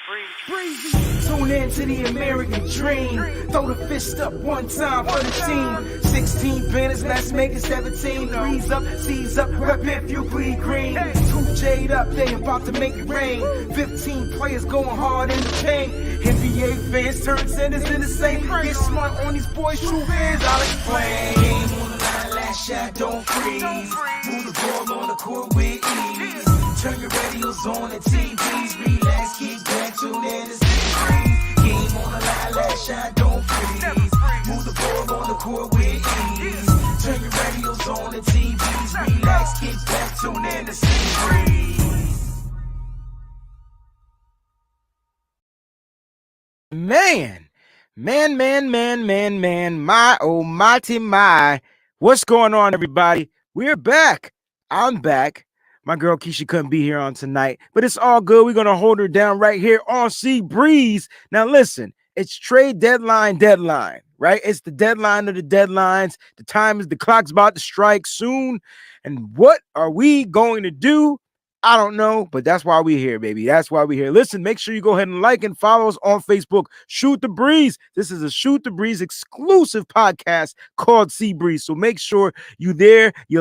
Breezie. Tune in to the American dream. Throw the fist up one time for the team. 16 banners, let's make it 17. Breeze up, C's up, rep if you bleed green. 2J'd up, they about to make it rain. 15 players going hard in the paint. NBA fans turn centers in the same. Get smart on these boys, true fans, I'll explain. Game on the line, last shot, don't freeze. Move the ball on the court with ease. Turn your radios on and TVs. Relax, kick back, tune in to C.V.P. Game on the line, last shot, don't freeze. Move the ball on the court with ease. Turn your radios on and TVs. Relax, kick back, tune in to C.V.P. Man, my almighty my. What's going on, everybody? We're back. I'm back. My girl Keisha couldn't be here on tonight, but it's all good. We're going to hold her down right here on C Breeze. Now, listen, it's trade deadline, right? It's the deadline of the deadlines. The clock's about to strike soon. And what are we going to do? I don't know, but that's why we're here, baby. That's why we're here. Listen, make sure you go ahead and like and follow us on Facebook. Shoot the Breeze. This is a Shoot the Breeze exclusive podcast called C Breeze. So make sure you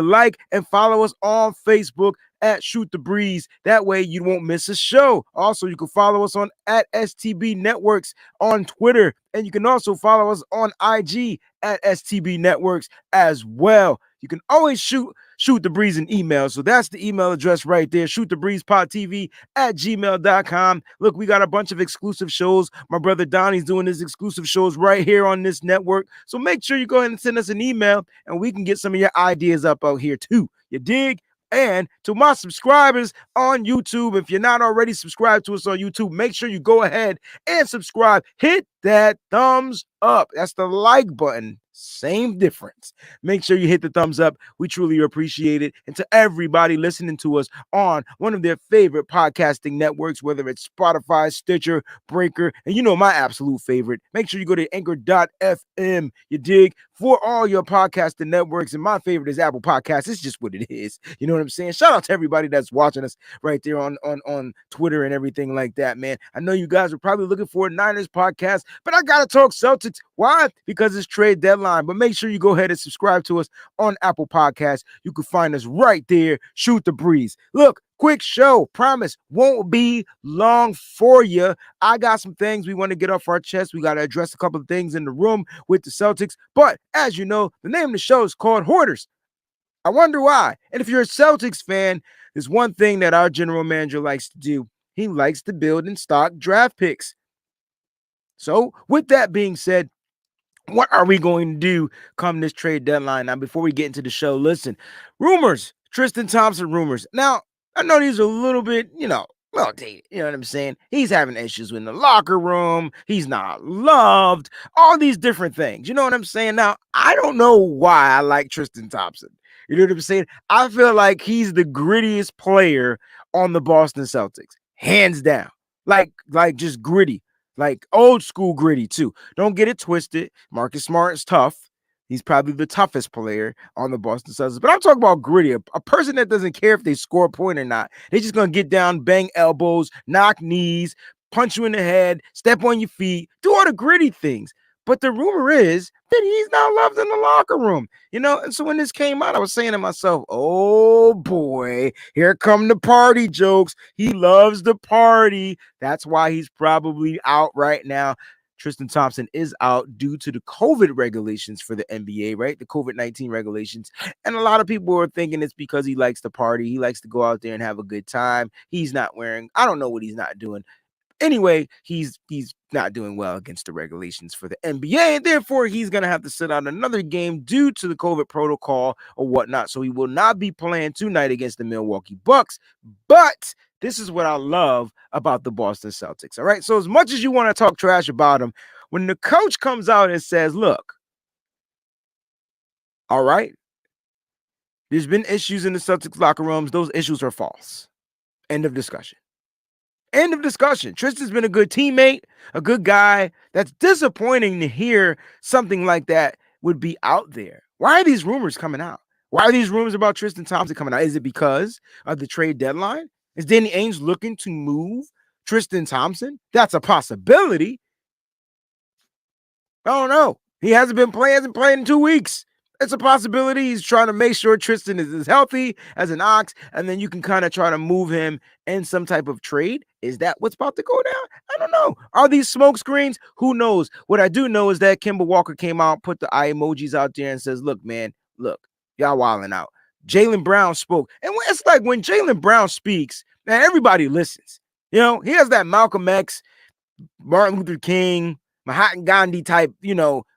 like and follow us on Facebook at Shoot the Breeze. That way you won't miss a show. Also, you can follow us on at STB Networks on Twitter. And you can also follow us on IG at STB Networks as well. You can always shoot the breeze an email. So that's the email address right there. shootthebreezepodtv@gmail.com. Look, we got a bunch of exclusive shows. My brother Donnie's doing his exclusive shows right here on this network. So make sure you go ahead and send us an email and we can get some of your ideas up out here too. You dig? And to my subscribers on YouTube, if you're not already subscribed to us on YouTube, make sure you go ahead and subscribe. Hit that thumbs up. That's the like button. Same difference. Make sure you hit the thumbs up. We truly appreciate it. And to everybody listening to us on one of their favorite podcasting networks, whether it's Spotify, Stitcher, Breaker, and you know my absolute favorite, make sure you go to anchor.fm. You dig? For all your podcasting networks. And my favorite is Apple Podcasts. It's just what it is. You know what I'm saying? Shout out to everybody that's watching us right there on Twitter and everything like that, man. I know you guys are probably looking for a Niners podcast, but I got to talk Celtics. Why? Because it's trade deadline. But make sure you go ahead and subscribe to us on Apple Podcasts. You can find us right there. Shoot the Breeze. Look, quick show. Promise won't be long for you. I got some things we want to get off our chest. We got to address a couple of things in the room with the Celtics. But as you know, the name of the show is called Hoarders. I wonder why. And if you're a Celtics fan, there's one thing that our general manager likes to do. He likes to build and stock draft picks. So with that being said, what are we going to do come this trade deadline? Now, before we get into the show, listen, rumors, Tristan Thompson rumors. Now, I know these are a little bit, well dated. You know what I'm saying? He's having issues in the locker room. He's not loved. All these different things. You know what I'm saying? Now, I don't know why I like Tristan Thompson. You know what I'm saying? I feel like he's the grittiest player on the Boston Celtics. Hands down. Like just gritty. Like old school gritty too. Don't get it twisted. Marcus Smart is tough. He's probably the toughest player on the Boston Celtics. But I'm talking about gritty, a person that doesn't care if they score a point or not. They're just going to get down, bang elbows, knock knees, punch you in the head, step on your feet, do all the gritty things. But the rumor is that he's not loved in the locker room, And so when this came out, I was saying to myself, oh boy, here come the party jokes. He loves the party. That's why he's probably out right now. Tristan Thompson is out due to the COVID regulations for the NBA, right? The COVID-19 regulations. And a lot of people are thinking it's because he likes to party. He likes to go out there and have a good time. He's not wearing, I don't know what he's not doing. Anyway, he's not doing well against the regulations for the NBA, and therefore he's going to have to sit out another game due to the COVID protocol or whatnot. So he will not be playing tonight against the Milwaukee Bucks. But this is what I love about the Boston Celtics, all right? So as much as you want to talk trash about them, when the coach comes out and says, look, all right, there's been issues in the Celtics locker rooms. Those issues are false. End of discussion. End of discussion. Tristan's been a good teammate, a good guy. That's disappointing to hear something like that would be out there. Why are these rumors coming out? Why are these rumors about Tristan Thompson coming out? Is it because of the trade deadline? Is Danny Ainge looking to move Tristan Thompson? That's a possibility. I don't know. He hasn't played in 2 weeks. It's a possibility. He's trying to make sure Tristan is as healthy as an ox, and then you can kind of try to move him in some type of trade. Is that what's about to go down? I don't know. Are these smoke screens? Who knows? What I do know is that Kemba Walker came out, put the eye emojis out there, and says, "Look, man, look, y'all wilding out." Jaylen Brown spoke, and it's like when Jaylen Brown speaks, man, everybody listens. You know, he has that Malcolm X, Martin Luther King, Mahatma Gandhi type,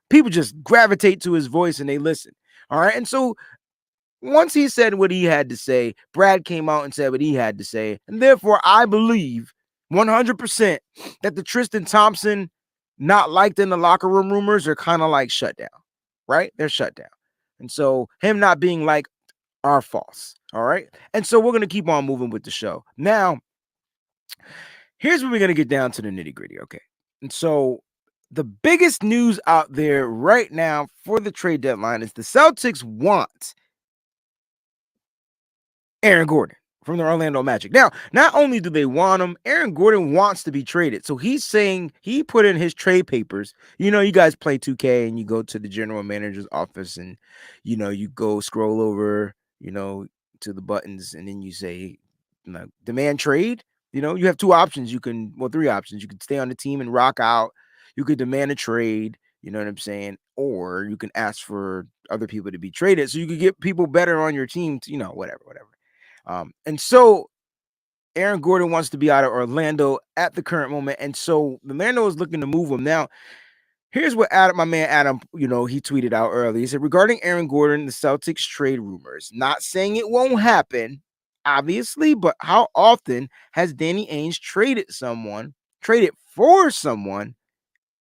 people just gravitate to his voice and they listen. All right. And so once he said what he had to say, Brad came out and said what he had to say. And therefore, I believe 100% that the Tristan Thompson not liked in the locker room rumors are kind of like shut down, right? They're shut down. And so him not being like are false. All right. And so we're going to keep on moving with the show. Now, here's where we're going to get down to the nitty gritty. Okay. And so the biggest news out there right now for the trade deadline is the Celtics want Aaron Gordon from the Orlando Magic. Now, not only do they want him, Aaron Gordon wants to be traded. So he's saying he put in his trade papers. You know, you guys play 2K and you go to the general manager's office and, you go scroll over, to the buttons and then you say, demand trade. You have 2 options. You can, 3 options. You could stay on the team and rock out. You could demand a trade. You know what I'm saying? Or you can ask for other people to be traded so you could get people better on your team to, whatever. And so Aaron Gordon wants to be out of Orlando at the current moment. And so Orlando is looking to move him. Now, here's what my man Adam, he tweeted out earlier. He said, regarding Aaron Gordon, the Celtics trade rumors, not saying it won't happen, obviously, but how often has Danny Ainge traded for someone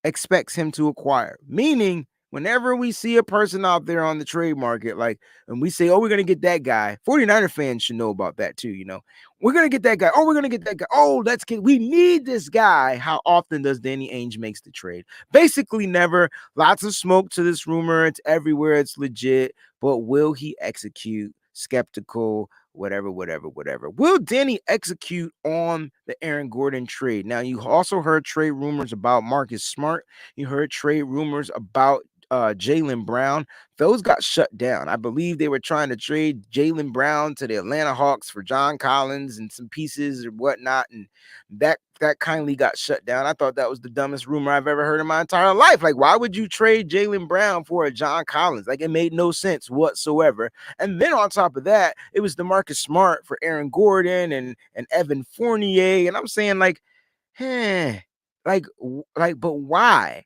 expects him to acquire? Meaning, whenever we see a person out there on the trade market, like, and we say, oh, we're going to get that guy, 49er fans should know about that too, We're going to get that guy. Oh, we're going to get that guy. Oh, we need this guy. How often does Danny Ainge makes the trade? Basically never. Lots of smoke to this rumor. It's everywhere. It's legit. But will he execute? Skeptical. Whatever. Will Danny execute on the Aaron Gordon trade? Now, you also heard trade rumors about Marcus Smart. You heard trade rumors about Jaylen Brown. Those got shut down. I believe they were trying to trade Jaylen Brown to the Atlanta Hawks for John Collins and some pieces or whatnot, and that kindly got shut down. I thought that was the dumbest rumor I've ever heard in my entire life. Like, why would you trade Jaylen Brown for a John Collins? Like, it made no sense whatsoever. And then on top of that, it was DeMarcus Smart for Aaron Gordon and Evan Fournier. And I'm saying, like, but why?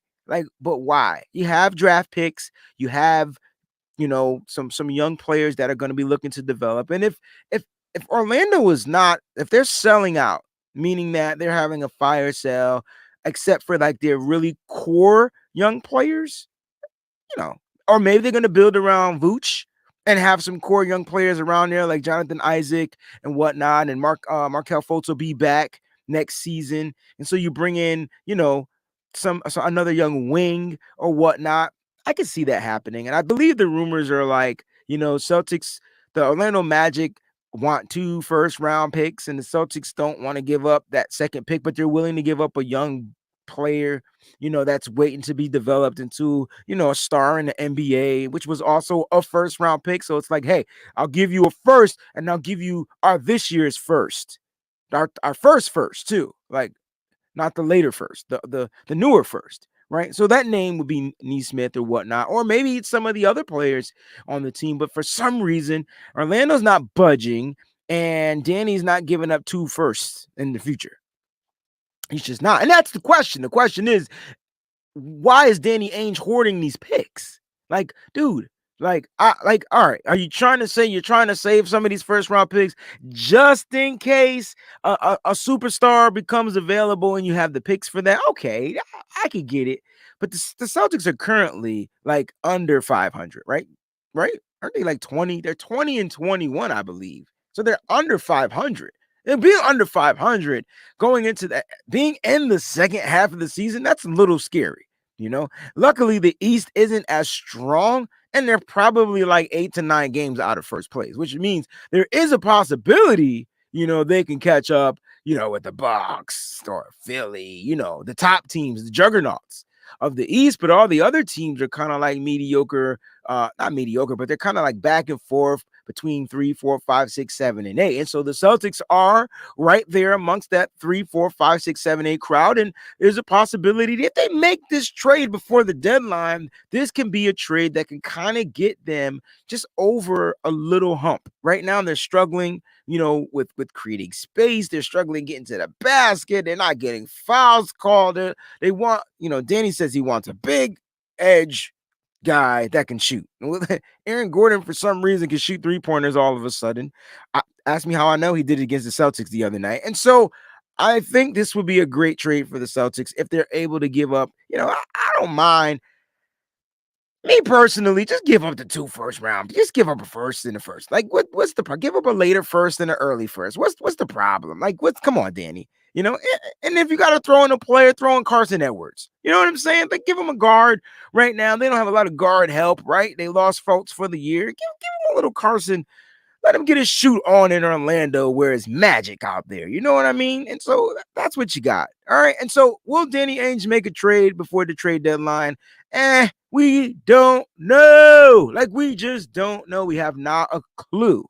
But why? You have draft picks, you have, some young players that are going to be looking to develop. And if Orlando is not, if they're selling out, meaning that they're having a fire sale, except for like their really core young players, or maybe they're going to build around Vooch and have some core young players around there like Jonathan Isaac and whatnot, and Markelle Fultz will be back next season. And so you bring in, another young wing or whatnot. I can see that happening. And I believe the rumors are like, Celtics, the Orlando Magic want 2 first-round picks, and the Celtics don't want to give up that second pick, but they're willing to give up a young player, that's waiting to be developed into, a star in the NBA, which was also a first-round pick. So it's like, hey, I'll give you a first, and I'll give you our this year's first, our first too. Like, not the later first, the newer first, right? So that name would be Nesmith or whatnot, or maybe it's some of the other players on the team. But for some reason, Orlando's not budging, and Danny's not giving up 2 firsts in the future. He's just not. And that's the question. The question is, why is Danny Ainge hoarding these picks? Like, dude, all right, are you trying to say you're trying to save some of these first round picks just in case a superstar becomes available and you have the picks for that? Okay, I could get it. But the Celtics are currently like under 500, right? Aren't they like 20? They're 20-21, I believe. So they're under 500. And being under 500 going into that, being in the second half of the season, that's a little scary. Luckily the East isn't as strong, and they're probably like 8 to 9 games out of first place, which means there is a possibility, they can catch up with the Bucks or Philly, the top teams, the juggernauts of the East, but all the other teams are kind of like mediocre, not mediocre, but they're kind of like back and forth between 3, 4, 5, 6, 7, and 8. And so the Celtics are right there amongst that 3, 4, 5, 6, 7, 8 crowd. And there's a possibility that if they make this trade before the deadline, this can be a trade that can kind of get them just over a little hump. Right now, they're struggling, with creating space. They're struggling getting to the basket. They're not getting fouls called. They want, Danny says he wants a big edge guy that can shoot. Aaron Gordon, for some reason, can shoot 3-pointers all of a sudden. Ask me how I know. He did it against the Celtics the other night. And so I think this would be a great trade for the Celtics if they're able to give up. I don't mind. Me personally, just give up the 2 first round. Just give up a first and a first. Like, what's the problem? Give up a later first and an early first. What's the problem? Like, come on, Danny. And if you got to throw in a player, throw in Carson Edwards. You know what I'm saying? Like, give him a guard right now. They don't have a lot of guard help, right? They lost Fultz for the year. Give him a little Carson. Let him get his shoot on in Orlando where it's magic out there. You know what I mean? And so that's what you got. All right. And so will Danny Ainge make a trade before the trade deadline? We don't know. Like, we just don't know. We have not a clue.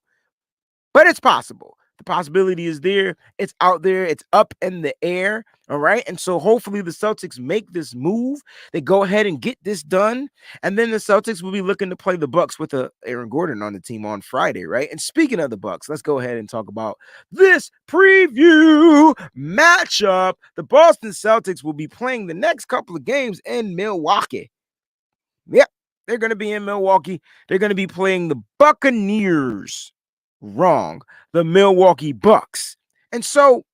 But it's possible. The possibility is there. It's out there. It's up in the air. All right. And so hopefully the Celtics make this move. They go ahead and get this done. And then the Celtics will be looking to play the Bucks with Aaron Gordon on the team on Friday. Right. And speaking of the Bucks, let's go ahead and talk about this preview matchup. The Boston Celtics will be playing the next couple of games in Milwaukee. Yep. They're going to be in Milwaukee. They're going to be playing the Buccaneers. Wrong. The Milwaukee Bucks. And so,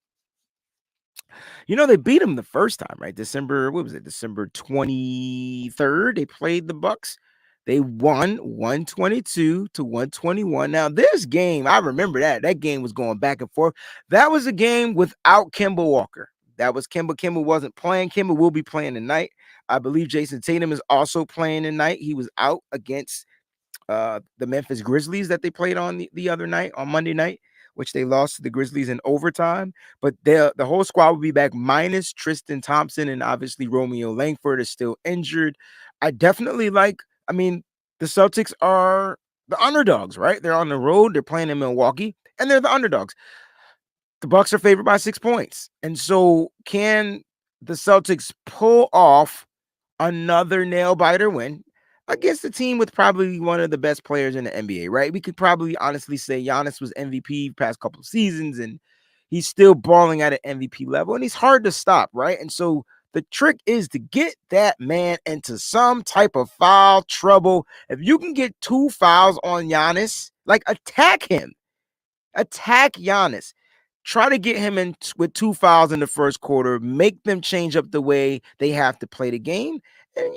they beat them the first time, right? December 23rd, they played the Bucks. They won 122-121. Now, this game, I remember that. That game was going back and forth. That was a game without Kemba Walker. That was Kemba. Kemba wasn't playing. Kemba will be playing tonight. I believe Jason Tatum is also playing tonight. He was out against the Memphis Grizzlies that they played on the other night, on Monday night, which they lost to the Grizzlies in overtime. But the whole squad will be back minus Tristan Thompson, and obviously Romeo Langford is still injured. I definitely the Celtics are the underdogs, right? They're on the road. They're playing in Milwaukee, and they're the underdogs. The Bucks are favored by 6 points. And so can the Celtics pull off another nail-biter win against a team with probably one of the best players in the NBA, right? We could probably honestly say Giannis was MVP past couple of seasons, and he's still balling at an MVP level, and he's hard to stop, right? And so the trick is to get that man into some type of foul trouble. If you can get 2 fouls on Giannis, attack him. Attack Giannis. Try to get him in with 2 fouls in the first quarter. Make them change up the way they have to play the game. And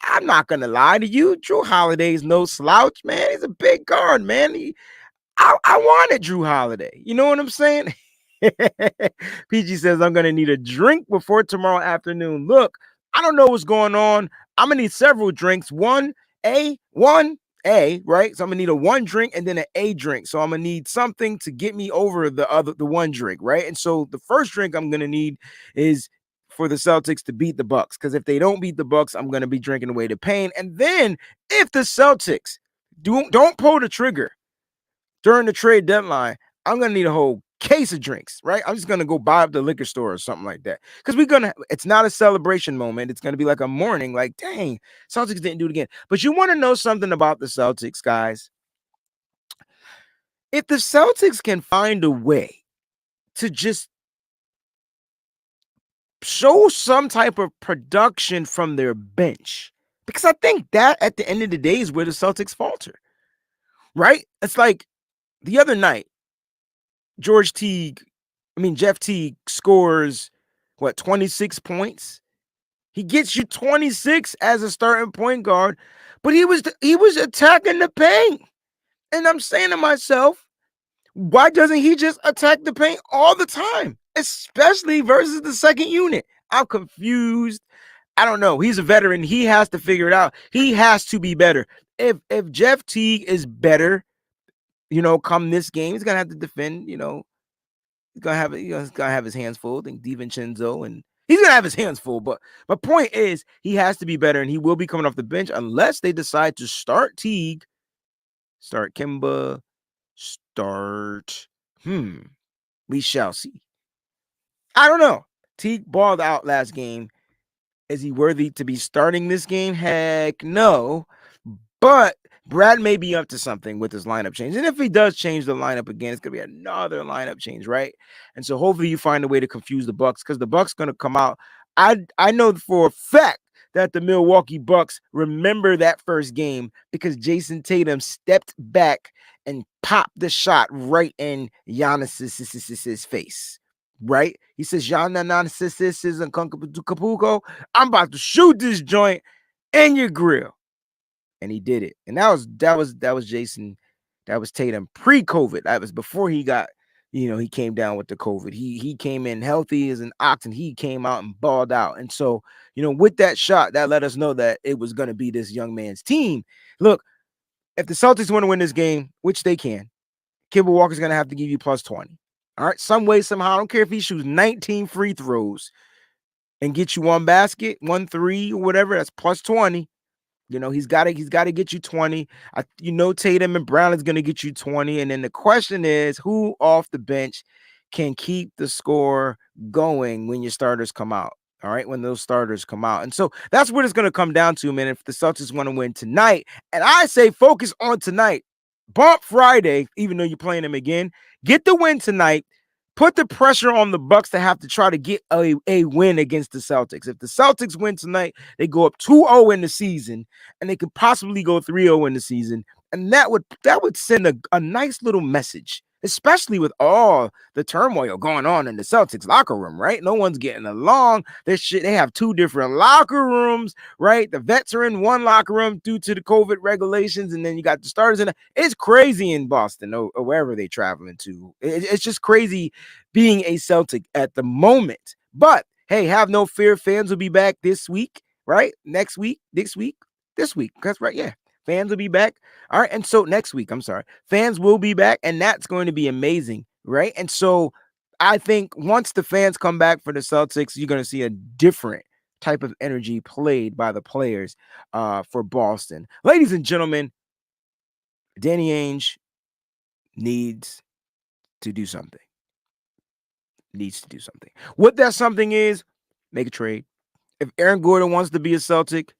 I'm not gonna lie to you. Drew Holiday's no slouch, man. He's a big guard, man. I wanted Drew Holiday. You know what I'm saying? PG says I'm gonna need a drink before tomorrow afternoon. Look, I don't know what's going on. I'm gonna need several drinks. One A, right? So I'm gonna need a 1 drink and then an A drink. So I'm gonna need something to get me over the 1 drink, right? And so the first drink I'm gonna need is for the Celtics to beat the Bucks, because if they don't beat the Bucks, I'm gonna be drinking away the pain. And then if the Celtics don't pull the trigger during the trade deadline, I'm gonna need a whole case of drinks, right? I'm just gonna go buy up the liquor store or something like that, because it's not a celebration moment. It's gonna be like a mourning, like, dang, Celtics didn't do it again. But you want to know something about the Celtics, guys? If the Celtics can find a way to just show some type of production from their bench, because I think that at the end of the day is where the Celtics falter, right? It's like the other night, Jeff Teague scores 26 points. He gets you 26 as a starting point guard, but he was attacking the paint. And I'm saying to myself, why doesn't he just attack the paint all the time, especially versus the second unit? I'm confused. I don't know. He's a veteran. He has to figure it out. He has to be better. If Jeff Teague is better, come this game, he's gonna have to defend, He's gonna have he's gonna have his hands full. I think DiVincenzo, and he's gonna have his hands full. But my point is, he has to be better, and he will be coming off the bench unless they decide to start Teague, start Kemba, start. We shall see. I don't know. Teague balled out last game. Is he worthy to be starting this game? Heck no. But Brad may be up to something with his lineup change. And if he does change the lineup again, it's going to be another lineup change, right? And so hopefully you find a way to confuse the Bucks, because the Bucks going to come out. I know for a fact that the Milwaukee Bucks remember that first game because Tatum stepped back and popped the shot right in Giannis's face. Right? He says, Giannis and Kapuko, I'm about to shoot this joint in your grill. And he did it. And that was Jason. That was Tatum pre-COVID. That was before he got, he came down with the COVID. He came in healthy as an ox, and he came out and balled out. And so, with that shot, that let us know that it was going to be this young man's team. Look, if the Celtics want to win this game, which they can, Kemba Walker's going to have to give you plus 20. All right, some way, somehow. I don't care if he shoots 19 free throws and get you one basket, 1 3, or whatever. That's plus 20. He's got to get you 20. Tatum and Brown is going to get you 20. And then the question is, who off the bench can keep the score going when your starters come out? All right, when those starters come out. And so that's what it's going to come down to, man. If the Celtics want to win tonight, and I say focus on tonight, bump Friday, even though you're playing them again, get the win tonight. Put the pressure on the Bucks to have to try to get a win against the Celtics. If the Celtics win tonight, they go up 2-0 in the season, and they could possibly go 3-0 in the season. And that would send a nice little message, especially with all the turmoil going on in the Celtics locker room, right? No one's getting along. They have 2 different locker rooms, right? The vets are in one locker room due to the COVID regulations, and then you got the starters in it. It's crazy in Boston or wherever they're traveling to. It's just crazy being a Celtic at the moment. But hey, have no fear. Fans will be back this week, right? Next week, this week. That's right. Yeah. Fans will be back. All right. And so next week, fans will be back, and that's going to be amazing. Right. And so I think once the fans come back for the Celtics, you're going to see a different type of energy played by the players for Boston. Ladies and gentlemen, Danny Ainge needs to do something. What that something is, make a trade. If Aaron Gordon wants to be a Celtic,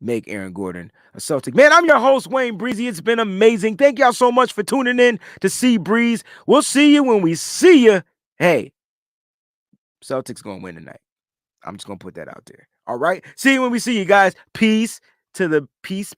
make Aaron Gordon a Celtic. Man, I'm your host, Wayne Breezie. It's been amazing. Thank y'all so much for tuning in to See Breeze. We'll see you when we see you. Hey, Celtics going to win tonight. I'm just going to put that out there. All right? See you when we see you, guys. Peace to the peace.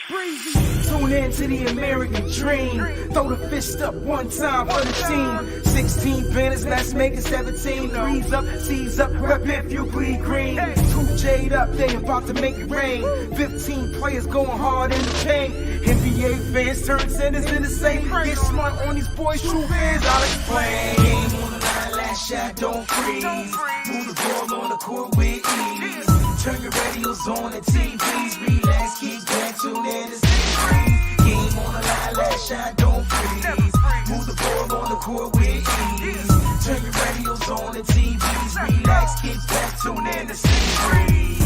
Breezie. Tune in to the American dream. Throw the fist up one time for the team. 16 banners, let's make it 17. Breeze up, C's up, rep if you bleed green. 2 Jade up, they about to make it rain. 15 players going hard in the paint. NBA fans turn centers in the same. Get smart on these boys, true fans, I'll explain. Game on the line, last shot, don't freeze. Move the ball on the court with ease. Turn your radios on and TVs. Relax, kick back, tune in to see. Game on the line, last shot, don't freeze. Move the ball on the court with ease. Turn your radios on and TVs. Relax, kick back, tune in to see.